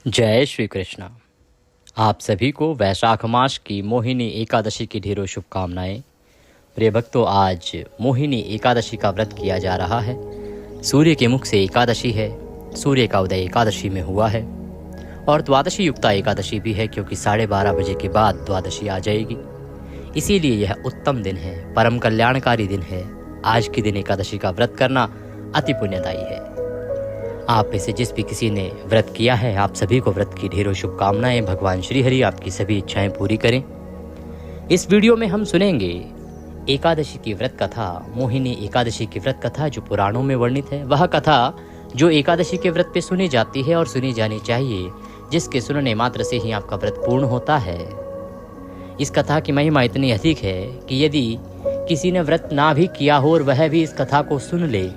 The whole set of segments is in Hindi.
जय श्री कृष्णा। आप सभी को वैशाख मास की मोहिनी एकादशी की ढेरों शुभकामनाएं। प्रिय भक्तों, आज मोहिनी एकादशी का व्रत किया जा रहा है। सूर्य के मुख से एकादशी है, सूर्य का उदय एकादशी में हुआ है और द्वादशी युक्ता एकादशी भी है, क्योंकि 12:30 बजे के बाद द्वादशी आ जाएगी। इसीलिए यह उत्तम दिन है, परम कल्याणकारी दिन है। आज के दिन एकादशी का व्रत करना अति पुण्यदायी है। आप में से जिस भी किसी ने व्रत किया है, आप सभी को व्रत की ढेरों शुभकामनाएं। भगवान श्री हरि आपकी सभी इच्छाएं पूरी करें। इस वीडियो में हम सुनेंगे एकादशी की व्रत कथा, मोहिनी एकादशी की व्रत कथा जो पुराणों में वर्णित है। वह कथा जो एकादशी के व्रत पे सुनी जाती है और सुनी जानी चाहिए, जिसके सुनने मात्र से ही आपका व्रत पूर्ण होता है। इस कथा की महिमा इतनी अधिक है कि यदि किसी ने व्रत ना भी किया हो और वह भी इस कथा को सुन ले,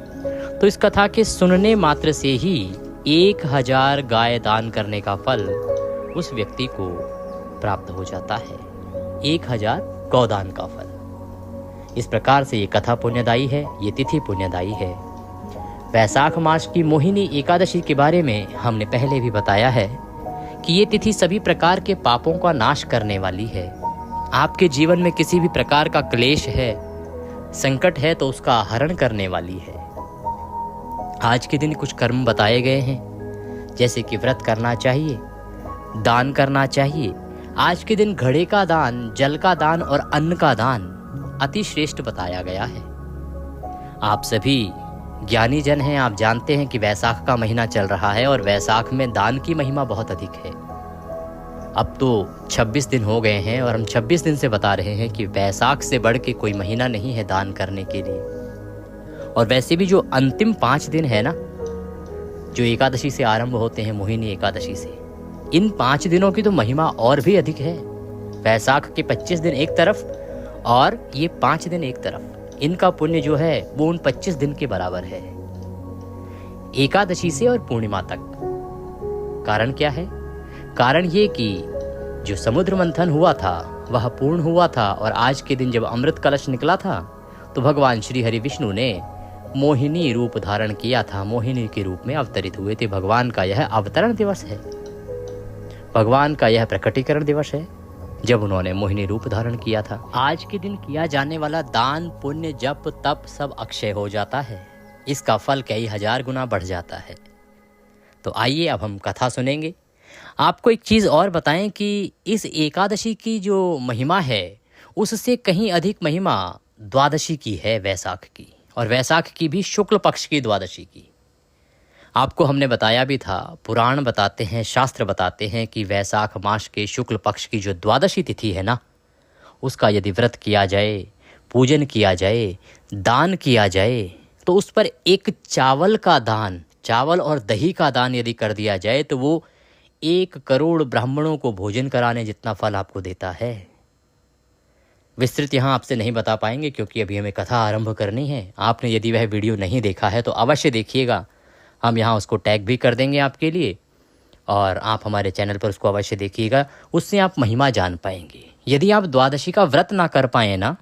तो इस कथा के सुनने मात्र से ही 1000 गाय दान करने का फल उस व्यक्ति को प्राप्त हो जाता है। 1000 गौदान का फल। इस प्रकार से ये कथा पुण्यदायी है, ये तिथि पुण्यदायी है। वैशाख मास की मोहिनी एकादशी के बारे में हमने पहले भी बताया है कि ये तिथि सभी प्रकार के पापों का नाश करने वाली है। आपके जीवन में किसी भी प्रकार का क्लेश है, संकट है, तो उसका हरण करने वाली है। आज के दिन कुछ कर्म बताए गए हैं, जैसे कि व्रत करना चाहिए, दान करना चाहिए। आज के दिन घड़े का दान, जल का दान और अन्न का दान अति श्रेष्ठ बताया गया है। आप सभी ज्ञानी जन हैं, आप जानते हैं कि वैशाख का महीना चल रहा है और वैशाख में दान की महिमा बहुत अधिक है। अब तो 26 दिन हो गए हैं और हम 26 दिन से बता रहे हैं कि वैशाख से बढ़ के कोई महीना नहीं है दान करने के लिए। और वैसे भी जो अंतिम 5 दिन है ना, जो एकादशी से आरंभ होते हैं, मोहिनी एकादशी से, इन 5 दिनों की तो महिमा और भी अधिक है। वैशाख के 25 दिन एक तरफ और ये 5 दिन एक तरफ, इनका पुण्य जो है वो उन 25 दिन के बराबर है, एकादशी से और पूर्णिमा तक। कारण क्या है? कारण ये कि जो समुद्र मंथन हुआ था वह पूर्ण हुआ था और आज के दिन जब अमृत कलश निकला था तो भगवान श्री हरि विष्णु ने मोहिनी रूप धारण किया था, मोहिनी के रूप में अवतरित हुए थे। भगवान का यह अवतरण दिवस है, भगवान का यह प्रकटीकरण दिवस है, जब उन्होंने मोहिनी रूप धारण किया था। आज के दिन किया जाने वाला दान, पुण्य, जप, तप सब अक्षय हो जाता है। इसका फल कई हजार गुना बढ़ जाता है। तो आइए अब हम कथा सुनेंगे। आपको एक चीज और बताएं कि इस एकादशी की जो महिमा है उससे कहीं अधिक महिमा द्वादशी की है, वैशाख की, और वैशाख की भी शुक्ल पक्ष की द्वादशी की। आपको हमने बताया भी था, पुराण बताते हैं, शास्त्र बताते हैं कि वैशाख मास के शुक्ल पक्ष की जो द्वादशी तिथि है ना, उसका यदि व्रत किया जाए, पूजन किया जाए, दान किया जाए, तो उस पर एक चावल का दान, चावल और दही का दान यदि कर दिया जाए तो वो 1 करोड़ ब्राह्मणों को भोजन कराने जितना फल आपको देता है। विस्तृत यहाँ आपसे नहीं बता पाएंगे क्योंकि अभी हमें कथा आरंभ करनी है। आपने यदि वह वीडियो नहीं देखा है तो अवश्य देखिएगा, हम यहाँ उसको टैग भी कर देंगे आपके लिए, और आप हमारे चैनल पर उसको अवश्य देखिएगा, उससे आप महिमा जान पाएंगे। यदि आप द्वादशी का व्रत ना कर पाए ना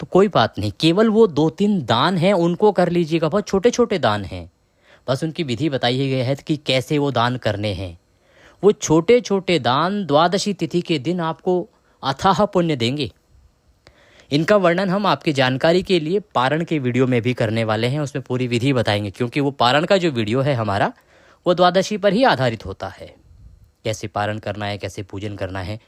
तो कोई बात नहीं, केवल वो 2-3 दान हैं उनको कर लीजिएगा। बहुत छोटे छोटे दान हैं, बस उनकी विधि बताई गई है कि कैसे वो दान करने हैं। वो छोटे छोटे दान द्वादशी तिथि के दिन आपको अथाह पुण्य देंगे। इनका वर्णन हम आपकी जानकारी के लिए पारण के वीडियो में भी करने वाले हैं, उसमें पूरी विधि बताएंगे, क्योंकि वो पारण का जो वीडियो है हमारा वो द्वादशी पर ही आधारित होता है। कैसे पारण करना है, कैसे पूजन करना है,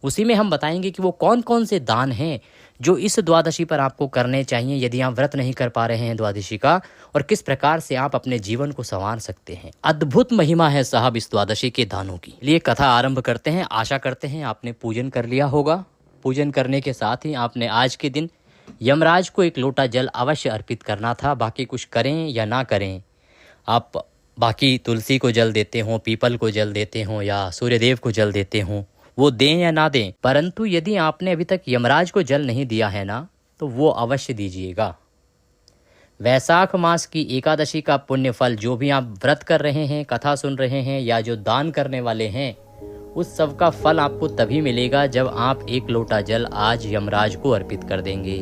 उसी में हम बताएंगे कि वो कौन कौन से दान हैं जो इस द्वादशी पर आपको करने चाहिए यदि आप व्रत नहीं कर पा रहे हैं द्वादशी का, और किस प्रकार से आप अपने जीवन को संवार सकते हैं। अद्भुत महिमा है साहब इस द्वादशी के दानों की। लिए कथा आरंभ करते हैं। आशा करते हैं आपने पूजन कर लिया होगा। पूजन करने के साथ ही आपने आज के दिन यमराज को 1 लोटा जल अवश्य अर्पित करना था। बाकी कुछ करें या ना करें, आप बाकी तुलसी को जल देते हो, पीपल को जल देते हो या सूर्यदेव को जल देते हो, वो दें या ना दें, परंतु यदि आपने अभी तक यमराज को जल नहीं दिया है ना, तो वो अवश्य दीजिएगा। वैशाख मास की एकादशी का पुण्य फल जो भी आप व्रत कर रहे हैं, कथा सुन रहे हैं या जो दान करने वाले हैं, उस सब का फल आपको तभी मिलेगा जब आप 1 लोटा जल आज यमराज को अर्पित कर देंगे।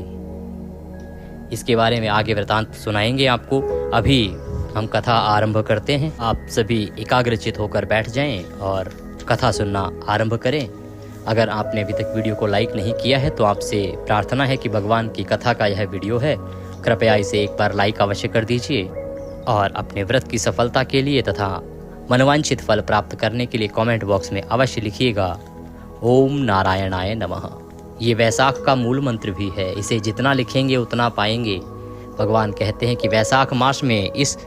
इसके बारे में आगे वृतांत सुनाएंगे आपको। अभी हम कथा आरंभ करते हैं। आप सभी एकाग्रचित होकर बैठ जाएं और कथा सुनना आरंभ करें। अगर आपने अभी तक वीडियो को लाइक नहीं किया है तो आपसे प्रार्थना है कि भगवान की कथा का यह वीडियो है, कृपया इसे एक बार लाइक अवश्य कर दीजिए और अपने व्रत की सफलता के लिए तथा मनोवांछित फल प्राप्त करने के लिए कमेंट बॉक्स में अवश्य लिखिएगा ओम नारायणाय नमः। ये वैशाख का मूल मंत्र भी है, इसे जितना लिखेंगे उतना पाएंगे। भगवान कहते हैं कि वैशाख मास में इस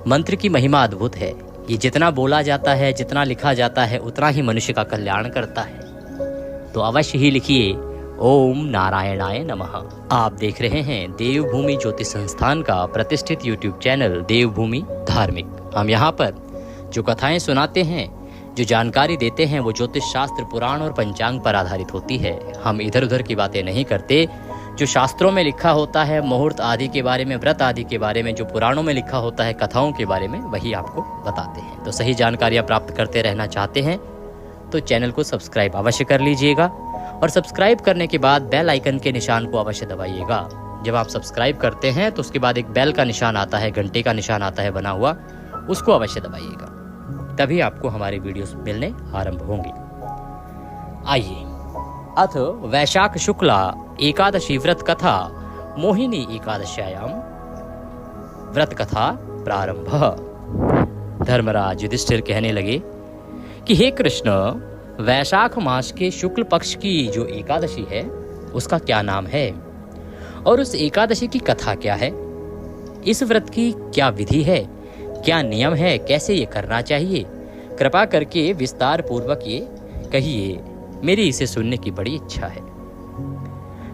मंत्र की महिमा अद्भुत है। ये जितना बोला जाता है, जितना लिखा जाता है, उतना ही मनुष्य का कल्याण करता है। तो अवश्य ही लिखिए ओम नारायणाय नमः। आप देख रहे हैं देवभूमि ज्योतिष संस्थान का प्रतिष्ठित यूट्यूब चैनल देवभूमि धार्मिक। हम यहाँ पर जो कथाएं सुनाते हैं, जो जानकारी देते हैं, वो ज्योतिष शास्त्र, पुराण और पंचांग पर आधारित होती है। हम इधर उधर की बातें नहीं करते। जो शास्त्रों में लिखा होता है, मुहूर्त आदि के बारे में, व्रत आदि के बारे में, जो पुराणों में लिखा होता है, कथाओं के बारे में, वही आपको बताते हैं। तो सही जानकारियाँ प्राप्त करते रहना चाहते हैं तो चैनल को सब्सक्राइब अवश्य कर लीजिएगा और सब्सक्राइब करने के बाद बेल आइकन के निशान को अवश्य दबाइएगा। जब आप सब्सक्राइब करते हैं तो उसके बाद एक बेल का निशान आता है, घंटे का निशान आता है बना हुआ, उसको अवश्य दबाइएगा, तभी आपको हमारे वीडियोस मिलने आरंभ होंगे। आइए, अथ वैशाख शुक्ला एकादशी व्रत कथा मोहिनी एकादश्यायाम व्रत कथा प्रारंभ। धर्मराज युधिष्ठिर कहने लगे कि हे कृष्ण, वैशाख मास के शुक्ल पक्ष की जो एकादशी है उसका क्या नाम है और उस एकादशी की कथा क्या है? इस व्रत की क्या विधि है, क्या नियम है, कैसे ये करना चाहिए? कृपा करके विस्तार पूर्वक ये कहिए, मेरी इसे सुनने की बड़ी इच्छा है।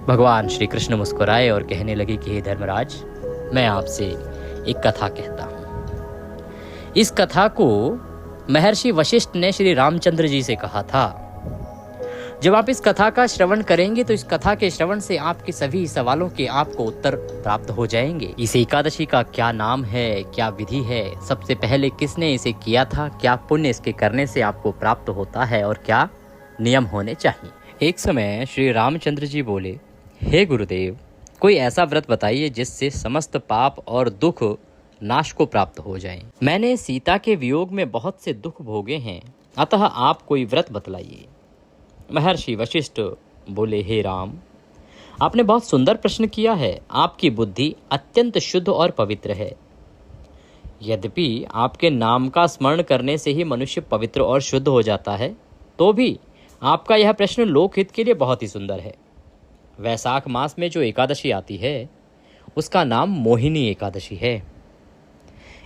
भगवान श्री कृष्ण मुस्कुराए और कहने लगे कि हे धर्मराज, मैं आपसे एक कथा कहता हूं। इस कथा को महर्षि वशिष्ठ ने श्री रामचंद्र जी से कहा था। जब आप इस कथा का श्रवण करेंगे तो इस कथा के श्रवण से आपके सभी सवालों के आपको उत्तर प्राप्त हो जाएंगे। इस एकादशी का क्या नाम है, क्या विधि है, सबसे पहले किसने इसे किया था, क्या पुण्य इसके करने से आपको प्राप्त होता है और क्या नियम होने चाहिए। एक समय श्री रामचंद्र जी बोले, हे गुरुदेव, कोई ऐसा व्रत बताइए जिससे समस्त पाप और दुख नाश को प्राप्त हो जाएं। मैंने सीता के वियोग में बहुत से दुख भोगे हैं, अतः आप कोई व्रत बतलाइए। महर्षि वशिष्ठ बोले, हे राम, आपने बहुत सुंदर प्रश्न किया है। आपकी बुद्धि अत्यंत शुद्ध और पवित्र है। यद्यपि आपके नाम का स्मरण करने से ही मनुष्य पवित्र और शुद्ध हो जाता है, तो भी आपका यह प्रश्न लोकहित के लिए बहुत ही सुंदर है। वैशाख मास में जो एकादशी आती है उसका नाम मोहिनी एकादशी है।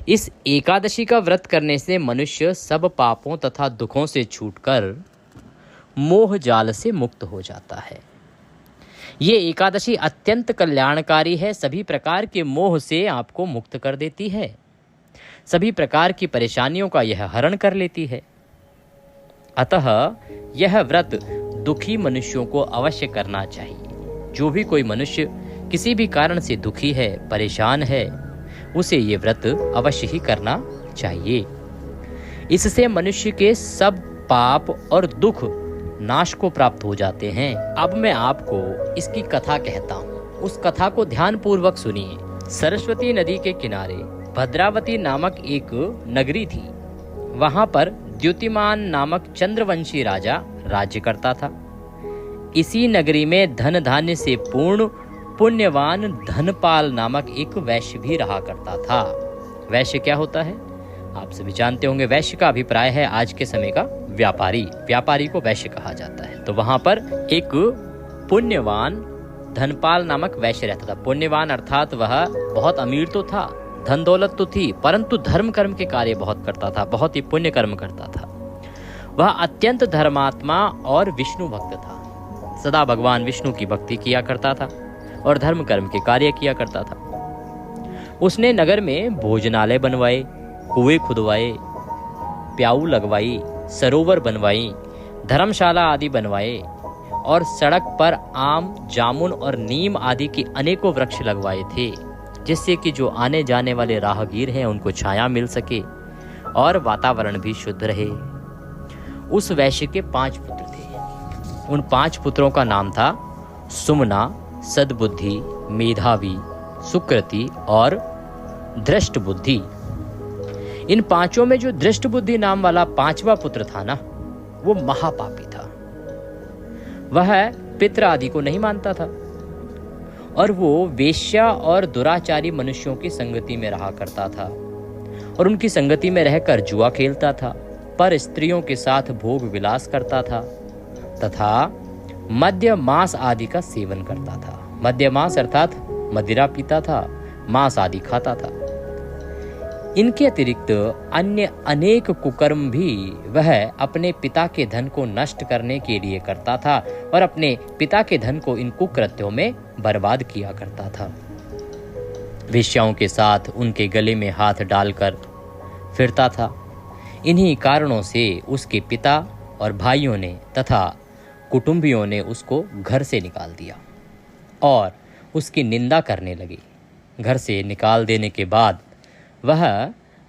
इस एकादशी का व्रत करने से मनुष्य सब पापों तथा दुखों से छूटकर मोह जाल से मुक्त हो जाता है। ये एकादशी अत्यंत कल्याणकारी है, सभी प्रकार के मोह से आपको मुक्त कर देती है, सभी प्रकार की परेशानियों का यह हरण कर लेती है। अतः यह व्रत दुखी मनुष्यों को अवश्य करना चाहिए। जो भी कोई मनुष्य किसी भी कारण से दुखी है, परेशान है, उसे ये व्रत अवश्य ही करना चाहिए। इससे मनुष्य के सब पाप और दुख नाश को प्राप्त हो जाते हैं। अब मैं आपको इसकी कथा कहता हूँ, उस कथा को ध्यान पूर्वक सुनिए। सरस्वती नदी के किनारे भद्रावती नामक एक नगरी थी। वहां पर द्युतिमान नामक चंद्रवंशी राजा राज्य करता था। इसी नगरी में धन धान्य से पूर्ण पुण्यवान धनपाल नामक एक वैश्य भी रहा करता था। वैश्य क्या होता है आप सभी जानते होंगे। वैश्य का अभिप्राय है आज के समय का व्यापारी। व्यापारी को वैश्य कहा जाता है। तो वहां पर एक पुण्यवान धनपाल नामक वैश्य रहता था। पुण्यवान अर्थात वह बहुत अमीर तो था, धन दौलत तो थी, परंतु धर्म कर्म के कार्य बहुत करता था, बहुत ही पुण्य कर्म करता था। वह अत्यंत धर्मात्मा और विष्णु भक्त था। सदा भगवान विष्णु की भक्ति किया करता था और धर्म कर्म के कार्य किया करता था। उसने नगर में भोजनालय बनवाए, कुएं खुदवाए, प्याऊ लगवाई, सरोवर बनवाई, धर्मशाला आदि बनवाए और सड़क पर आम, जामुन और नीम आदि के अनेकों वृक्ष लगवाए थे, जिससे कि जो आने जाने वाले राहगीर हैं उनको छाया मिल सके और वातावरण भी शुद्ध रहे। उस वैश्य के 5 पुत्र थे। उन 5 पुत्रों का नाम था सुमना, सद्बुद्धि, मेधावी, सुकृति और धृष्ट बुद्धि। इन पांचों में जो दृष्टबुद्धि नाम वाला पांचवा पुत्र था ना, वो महापापी था। वह पितृ आदि को नहीं मानता था और वो वेश्या और दुराचारी मनुष्यों की संगति में रहा करता था और उनकी संगति में रहकर जुआ खेलता था, पर स्त्रियों के साथ भोग विलास करता था तथा मद्य मांस आदि का सेवन करता था। मद्य मांस अर्थात मदिरा पीता था, मांस आदि खाता था। इनके अतिरिक्त अन्य अनेक कुकर्म भी वह अपने पिता के धन को नष्ट करने के लिए करता था और अपने पिता के धन को इन कुकृत्यों में बर्बाद किया करता था। वेश्याओं के साथ उनके गले में हाथ डालकर फिरता था। इन्हीं कारणों से उसके पिता और भाइयों ने तथा कुटुंबियों ने उसको घर से निकाल दिया और उसकी निंदा करने लगे। घर से निकाल देने के बाद वह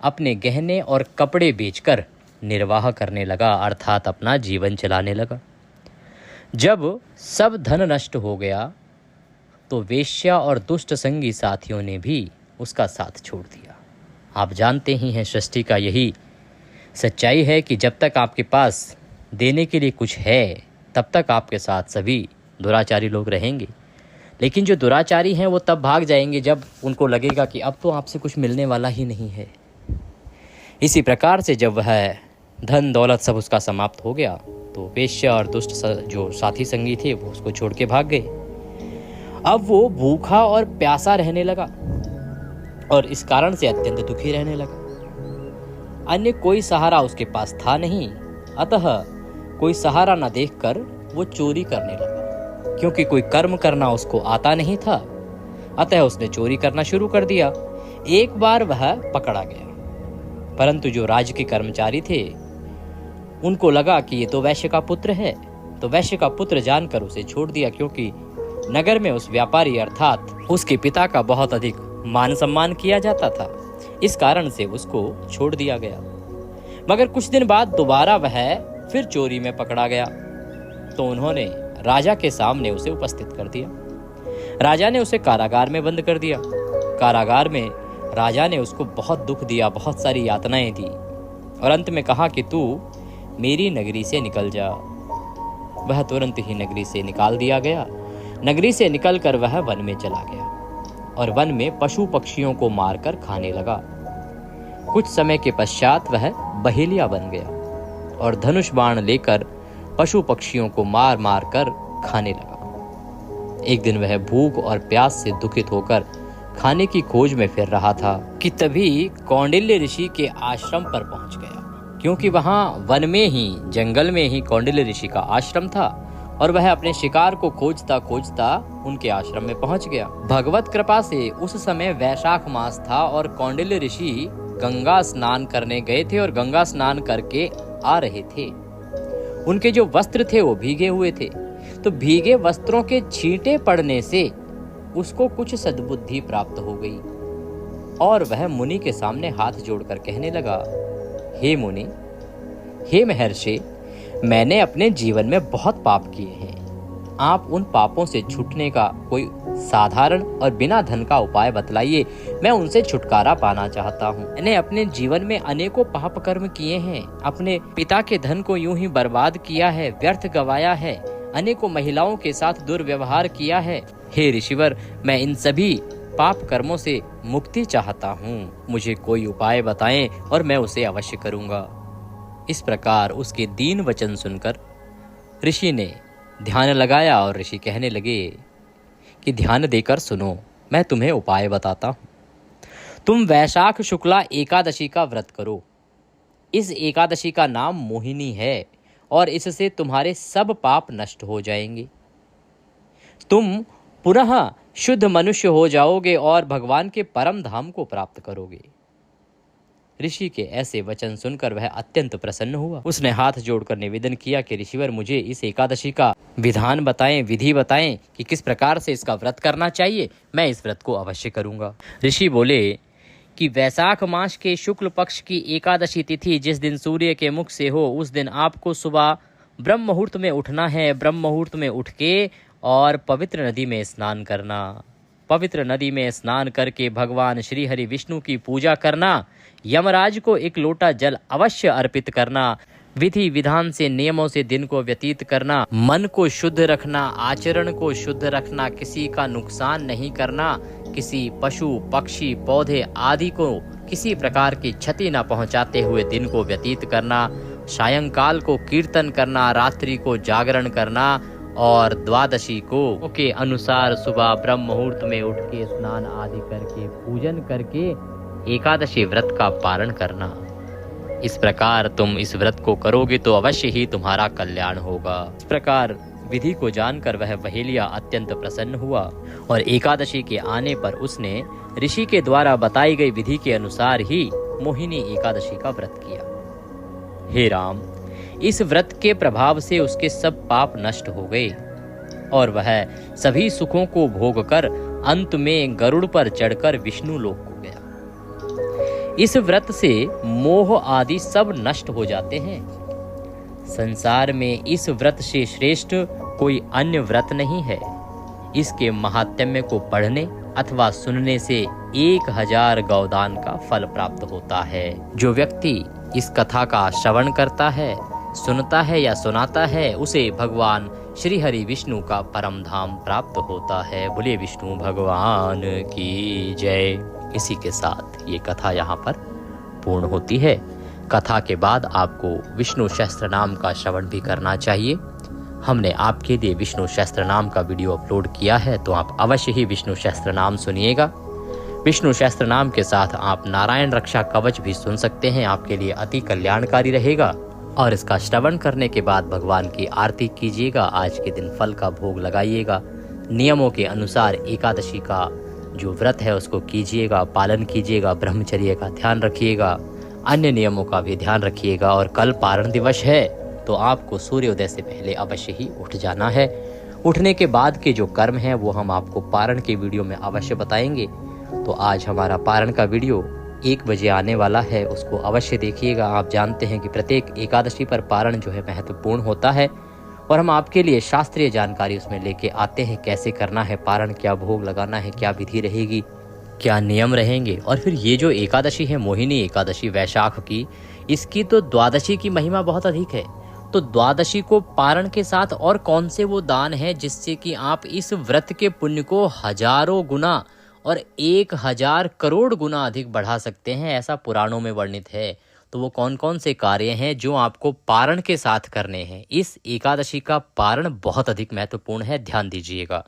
अपने गहने और कपड़े बेचकर निर्वाह करने लगा, अर्थात अपना जीवन चलाने लगा। जब सब धन नष्ट हो गया तो वेश्या और दुष्ट संगी साथियों ने भी उसका साथ छोड़ दिया। आप जानते ही हैं, सृष्टि का यही सच्चाई है कि जब तक आपके पास देने के लिए कुछ है तब तक आपके साथ सभी दुराचारी लोग रहेंगे, लेकिन जो दुराचारी हैं वो तब भाग जाएंगे जब उनको लगेगा कि अब तो आपसे कुछ मिलने वाला ही नहीं है। इसी प्रकार से जब वह धन दौलत सब उसका समाप्त हो गया तो वेश्या और दुष्ट जो साथी संगी थे वो उसको छोड़ के भाग गए। अब वो भूखा और प्यासा रहने लगा और इस कारण से अत्यंत दुखी रहने लगा। अन्य कोई सहारा उसके पास था नहीं, अतः कोई सहारा न देखकर वो चोरी करने लगा। क्योंकि कोई कर्म करना उसको आता नहीं था, अतः उसने चोरी करना शुरू कर दिया। एक बार वह पकड़ा गया, परंतु जो राज्य के कर्मचारी थे उनको लगा कि ये तो वैश्य का पुत्र है, तो वैश्य का पुत्र जानकर उसे छोड़ दिया, क्योंकि नगर में उस व्यापारी अर्थात उसके पिता का बहुत अधिक मान सम्मान किया जाता था। इस कारण से उसको छोड़ दिया गया। मगर कुछ दिन बाद दोबारा वह फिर चोरी में पकड़ा गया, तो उन्होंने राजा के सामने उसे उपस्थित कर दिया। राजा ने उसे कारागार में बंद कर दिया। कारागार में राजा ने उसको बहुत दुख दिया, बहुत सारी यातनाएं दी और अंत में कहा कि तू मेरी नगरी से निकल जा। वह तुरंत ही नगरी से निकाल दिया गया। नगरी से निकलकर वह वन में चला गया और वन में पशु पक्षियों को मारकर खाने लगा। कुछ समय के पश्चात वह बहेलिया बन गया और धनुष बाण लेकर पशु पक्षियों को मार मार कर खाने लगा। एक दिन वह भूख और प्यास से दुखित होकर खाने की खोज में फिर रहा था कि तभी कौंडिल्य ऋषि के आश्रम पर पहुंच गया, क्योंकि वहां वन में ही जंगल में ही कौंडिल्य ऋषि का आश्रम था और वह अपने शिकार को खोजता खोजता उनके आश्रम में पहुंच गया। भगवत कृपा से उस समय वैशाख मास था और कौंडिल्य ऋषि गंगा स्नान करने गए थे और गंगा स्नान करके आ रहे थे। उनके जो वस्त्र थे वो भीगे हुए थे, तो भीगे वस्त्रों के छींटे पड़ने से उसको कुछ सद्बुद्धि प्राप्त हो गई और वह मुनि के सामने हाथ जोड़कर कहने लगा, हे मुनि, हे महर्षि, मैंने अपने जीवन में बहुत पाप किए हैं। आप उन पापों से छूटने का कोई साधारण और बिना धन का उपाय बतलाइए। मैं उनसे छुटकारा पाना चाहता हूँ। मैंने अपने जीवन में अनेकों पाप कर्म किए हैं। अपने पिता के धन को यूं ही बर्बाद किया है, व्यर्थ गवाया है, अनेकों महिलाओं के साथ दुर्व्यवहार किया है। हे ऋषिवर, मैं इन सभी पाप कर्मों से मुक्ति चाहता हूँ। मुझे कोई उपाय बताएं और मैं उसे अवश्य करूँगा। इस प्रकार उसके दीन वचन सुनकर ऋषि ने ध्यान लगाया और ऋषि कहने लगे कि ध्यान देकर सुनो, मैं तुम्हें उपाय बताता हूँ। तुम वैशाख शुक्ला एकादशी का व्रत करो। इस एकादशी का नाम मोहिनी है और इससे तुम्हारे सब पाप नष्ट हो जाएंगे। तुम पुनः शुद्ध मनुष्य हो जाओगे और भगवान के परम धाम को प्राप्त करोगे। ऋषि के ऐसे वचन सुनकर वह अत्यंत प्रसन्न हुआ। उसने हाथ जोड़कर निवेदन किया कि ऋषिवर, मुझे इस एकादशी का विधान बताएं, विधि बताएं कि किस प्रकार से इसका व्रत करना चाहिए। मैं इस व्रत को अवश्य करूंगा। ऋषि बोले कि वैशाख मास के शुक्ल पक्ष की एकादशी तिथि जिस दिन सूर्य के मुख से हो, उस दिन आपको सुबह ब्रह्म मुहूर्त में उठना है। ब्रह्म मुहूर्त में उठ के और पवित्र नदी में स्नान करना। पवित्र नदी में स्नान करके भगवान श्री हरि विष्णु की पूजा करना, यमराज को एक लोटा जल अवश्य अर्पित करना, विधि विधान से नियमों से दिन को व्यतीत करना, मन को शुद्ध रखना, आचरण को शुद्ध रखना, किसी का नुकसान नहीं करना, किसी पशु पक्षी पौधे आदि को किसी प्रकार की क्षति न पहुंचाते हुए दिन को व्यतीत करना, सायंकाल को कीर्तन करना, रात्रि को जागरण करना और द्वादशी को के अनुसार सुबह ब्रह्म मुहूर्त में उठ के स्नान आदि करके पूजन करके एकादशी व्रत का पालन करना। इस प्रकार तुम इस व्रत को करोगे तो अवश्य ही तुम्हारा कल्याण होगा। इस प्रकार विधि को जानकर वह बहेलिया अत्यंत प्रसन्न हुआ और एकादशी के आने पर उसने ऋषि के द्वारा बताई गई विधि के अनुसार ही मोहिनी एकादशी का व्रत किया। हे राम, इस व्रत के प्रभाव से उसके सब पाप नष्ट हो गए और वह सभी सुखों को भोगकर अंत में गरुड़ पर चढ़कर विष्णु लोक को गया। इस व्रत से मोह आदि सब नष्ट हो जाते हैं। संसार में इस व्रत से श्रेष्ठ कोई अन्य व्रत नहीं है। इसके महात्म्य को पढ़ने अथवा सुनने से 1000 गौदान का फल प्राप्त होता है। जो व्यक्ति इस कथा का श्रवण करता है, सुनता है या सुनाता है, उसे भगवान श्री हरि विष्णु का परम धाम प्राप्त होता है। बोले विष्णु भगवान की जय। इसी के साथ ये कथा यहाँ पर पूर्ण होती है। कथा के बाद आपको विष्णु सहस्त्र नाम का श्रवण भी करना चाहिए। हमने आपके लिए विष्णु सहस्त्र नाम का वीडियो अपलोड किया है, तो आप अवश्य ही विष्णु सहस्त्र नाम सुनिएगा। विष्णु सहस्त्र नाम के साथ आप नारायण रक्षा कवच भी सुन सकते हैं, आपके लिए अति कल्याणकारी रहेगा। और इसका श्रवण करने के बाद भगवान की आरती कीजिएगा। आज के दिन फल का भोग लगाइएगा। नियमों के अनुसार एकादशी का जो व्रत है उसको कीजिएगा, पालन कीजिएगा, ब्रह्मचर्य का ध्यान रखिएगा, अन्य नियमों का भी ध्यान रखिएगा। और कल पारण दिवस है तो आपको सूर्योदय से पहले अवश्य ही उठ जाना है। उठने के बाद के जो कर्म हैं वो हम आपको पारण के वीडियो में अवश्य बताएंगे। तो आज हमारा पारण का वीडियो 1 बजे आने वाला है, उसको अवश्य देखिएगा। आप जानते हैं कि प्रत्येक एकादशी पर पारण जो है महत्वपूर्ण होता है और हम आपके लिए शास्त्रीय जानकारी उसमें लेके आते हैं। कैसे करना है पारण, क्या भोग लगाना है, क्या विधि रहेगी, क्या नियम रहेंगे। और फिर ये जो एकादशी है मोहिनी एकादशी वैशाख की, इसकी तो द्वादशी की महिमा बहुत अधिक है। तो द्वादशी को पारण के साथ और कौन से वो दान है जिससे कि आप इस व्रत के पुण्य को हजारों गुना और 1000 करोड़ गुना अधिक बढ़ा सकते हैं, ऐसा पुराणों में वर्णित है। तो वो कौन कौन से कार्य हैं जो आपको पारण के साथ करने हैं। इस एकादशी का पारण बहुत अधिक महत्वपूर्ण है, ध्यान दीजिएगा।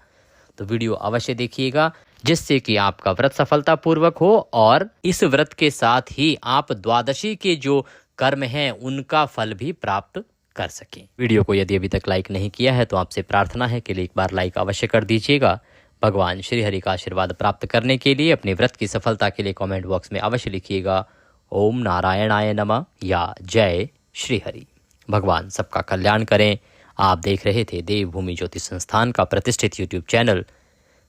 तो वीडियो अवश्य देखिएगा जिससे कि आपका व्रत सफलतापूर्वक हो और इस व्रत के साथ ही आप द्वादशी के जो कर्म हैं उनका फल भी प्राप्त कर सकें। वीडियो को यदि अभी तक लाइक नहीं किया है तो आपसे प्रार्थना है कि एक बार लाइक अवश्य कर दीजिएगा। भगवान श्री हरि का आशीर्वाद प्राप्त करने के लिए अपने व्रत की सफलता के लिए कमेंट बॉक्स में अवश्य लिखिएगा ओम नारायणाय नमः या जय श्री हरि। भगवान सबका कल्याण करें। आप देख रहे थे देवभूमि ज्योतिष संस्थान का प्रतिष्ठित यूट्यूब चैनल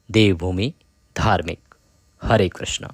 देवभूमि धार्मिक। हरे कृष्णा।